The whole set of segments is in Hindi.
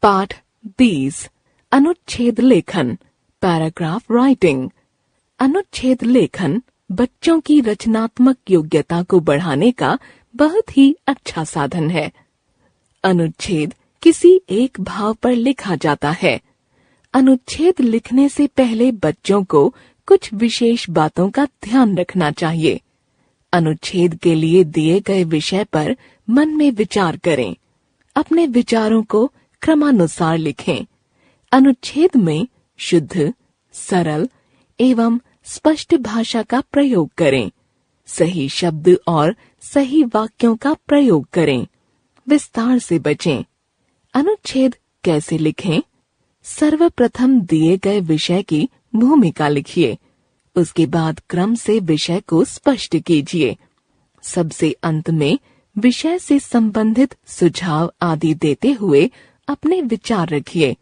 पाठ 20 अनुच्छेद लेखन पैराग्राफ राइटिंग। अनुच्छेद लेखन बच्चों की रचनात्मक योग्यता को बढ़ाने का बहुत ही अच्छा साधन है। अनुच्छेद किसी एक भाव पर लिखा जाता है। अनुच्छेद लिखने से पहले बच्चों को कुछ विशेष बातों का ध्यान रखना चाहिए। अनुच्छेद के लिए दिए गए विषय पर मन में विचार करें। अपने विचारों को क्रमानुसार लिखें। अनुच्छेद में शुद्ध, सरल एवं स्पष्ट भाषा का प्रयोग करें। सही शब्द और सही वाक्यों का प्रयोग करें। विस्तार से बचें। अनुच्छेद कैसे लिखें? सर्वप्रथम दिए गए विषय की भूमिका लिखिए। उसके बाद क्रम से विषय को स्पष्ट कीजिए। सबसे अंत में विषय से संबंधित सुझाव आदि देते हुए अपने विचार रखिए।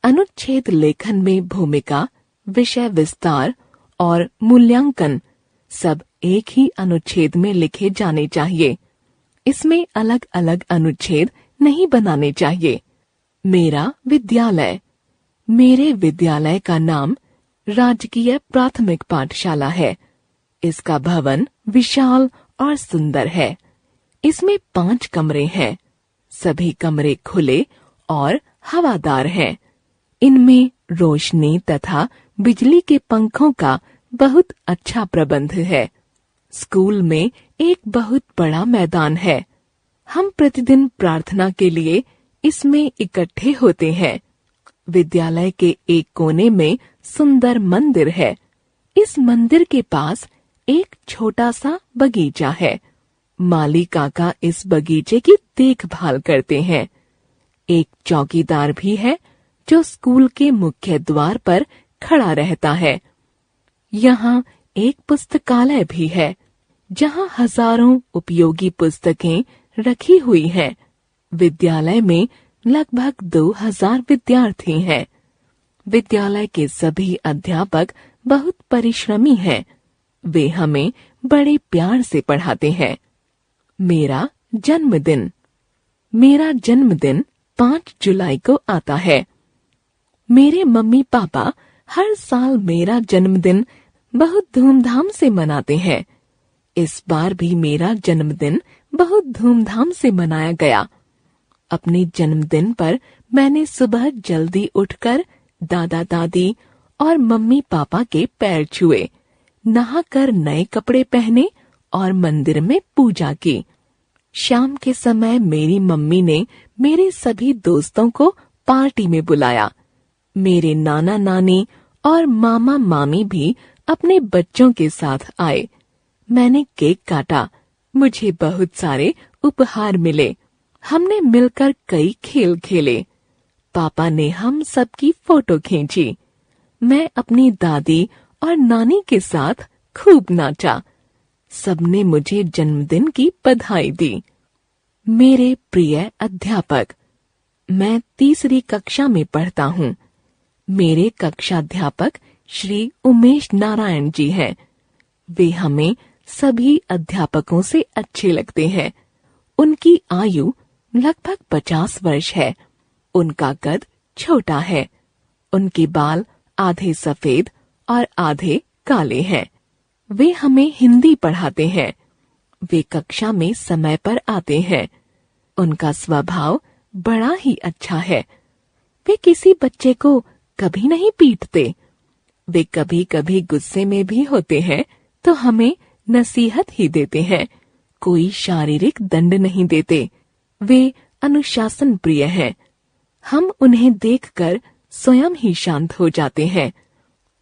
अनुच्छेद लेखन में भूमिका, विषय विस्तार और मूल्यांकन सब एक ही अनुच्छेद में लिखे जाने चाहिए। इसमें अलग अलग अनुच्छेद नहीं बनाने चाहिए। मेरा विद्यालय। मेरे विद्यालय का नाम राजकीय प्राथमिक पाठशाला है। इसका भवन विशाल और सुंदर है। इसमें 5 कमरे हैं। सभी कमरे खुले और हवादार हैं। इनमें रोशनी तथा बिजली के पंखों का बहुत अच्छा प्रबंध है। स्कूल में एक बहुत बड़ा मैदान है। हम प्रतिदिन प्रार्थना के लिए इसमें इकट्ठे होते हैं। विद्यालय के एक कोने में सुंदर मंदिर है। इस मंदिर के पास एक छोटा सा बगीचा है। माली काका इस बगीचे की देखभाल करते हैं। एक चौकीदार भी है जो स्कूल के मुख्य द्वार पर खड़ा रहता है। यहाँ एक पुस्तकालय भी है जहाँ हजारों उपयोगी पुस्तकें रखी हुई हैं। विद्यालय में लगभग 2000 विद्यार्थी हैं। विद्यालय के सभी अध्यापक बहुत परिश्रमी हैं। वे हमें बड़े प्यार से पढ़ाते हैं। मेरा जन्मदिन। मेरा जन्मदिन 5 जुलाई को आता है। मेरे मम्मी पापा हर साल मेरा जन्मदिन बहुत धूमधाम से मनाते हैं। इस बार भी मेरा जन्मदिन बहुत धूमधाम से मनाया गया। अपने जन्मदिन पर मैंने सुबह जल्दी उठकर दादा दादी और मम्मी पापा के पैर छुए, नहाकर नए कपड़े पहने और मंदिर में पूजा की। शाम के समय मेरी मम्मी ने मेरे सभी दोस्तों को पार्टी में बुलाया। मेरे नाना नानी और मामा मामी भी अपने बच्चों के साथ आए। मैंने केक काटा। मुझे बहुत सारे उपहार मिले। हमने मिलकर कई खेल खेले। पापा ने हम सबकी फोटो खींची। मैं अपनी दादी और नानी के साथ खूब नाचा। सबने मुझे जन्मदिन की बधाई दी। मेरे प्रिय अध्यापक। मैं 3री कक्षा में पढ़ता हूँ। मेरे कक्षाध्यापक श्री उमेश नारायण जी हैं। वे हमें सभी अध्यापकों से अच्छे लगते हैं। उनकी आयु लगभग 50 वर्ष है। उनका कद छोटा है। उनके बाल आधे सफेद और आधे काले हैं। वे हमें हिंदी पढ़ाते हैं। वे कक्षा में समय पर आते हैं। उनका स्वभाव बड़ा ही अच्छा है। वे किसी बच्चे को कभी नहीं पीटते। वे कभी कभी गुस्से में भी होते हैं तो हमें नसीहत ही देते हैं। कोई शारीरिक दंड नहीं देते। वे अनुशासन प्रिय हैं। हम उन्हें देखकर स्वयं ही शांत हो जाते हैं।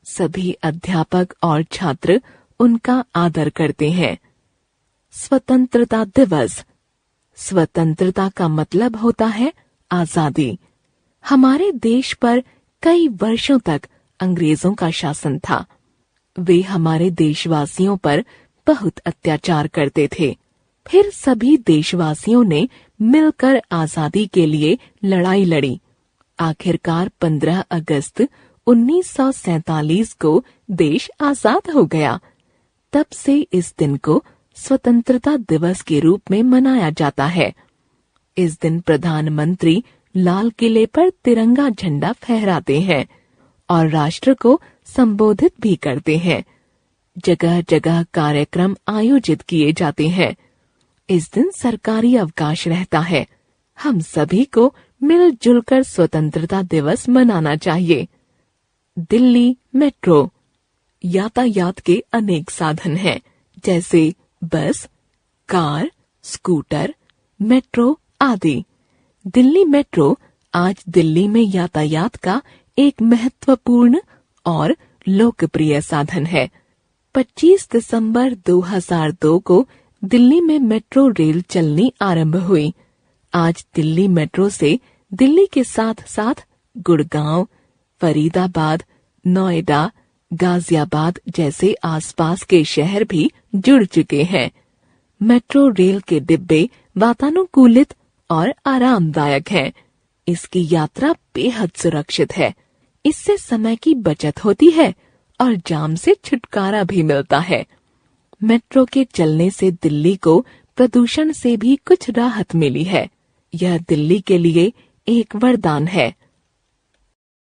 सभी अध्यापक और छात्र उनका आदर करते हैं। स्वतंत्रता दिवस। स्वतंत्रता का मतलब होता है आजादी। हमारे देश पर कई वर्षों तक अंग्रेजों का शासन था। वे हमारे देशवासियों पर बहुत अत्याचार करते थे। फिर सभी देशवासियों ने मिलकर आजादी के लिए लड़ाई लड़ी। आखिरकार 15 अगस्त 1947 को देश आजाद हो गया। तब से इस दिन को स्वतंत्रता दिवस के रूप में मनाया जाता है। इस दिन प्रधानमंत्री लाल किले पर तिरंगा झंडा फहराते हैं और राष्ट्र को संबोधित भी करते हैं। जगह जगह कार्यक्रम आयोजित किए जाते हैं। इस दिन सरकारी अवकाश रहता है। हम सभी को मिलजुल कर स्वतंत्रता दिवस मनाना चाहिए। दिल्ली मेट्रो। यातायात के अनेक साधन हैं, जैसे बस, कार, स्कूटर, मेट्रो आदि। दिल्ली मेट्रो आज दिल्ली में यातायात का एक महत्वपूर्ण और लोकप्रिय साधन है। 25 दिसंबर 2002 को दिल्ली में मेट्रो रेल चलनी आरंभ हुई। आज दिल्ली मेट्रो से दिल्ली के साथ साथ गुड़गांव, फरीदाबाद, नोएडा, गाजियाबाद जैसे आसपास के शहर भी जुड़ चुके हैं। मेट्रो रेल के डिब्बे वातानुकूलित और आरामदायक हैं। इसकी यात्रा बेहद सुरक्षित है। इससे समय की बचत होती है और जाम से छुटकारा भी मिलता है। मेट्रो के चलने से दिल्ली को प्रदूषण से भी कुछ राहत मिली है। यह दिल्ली के लिए एक वरदान है।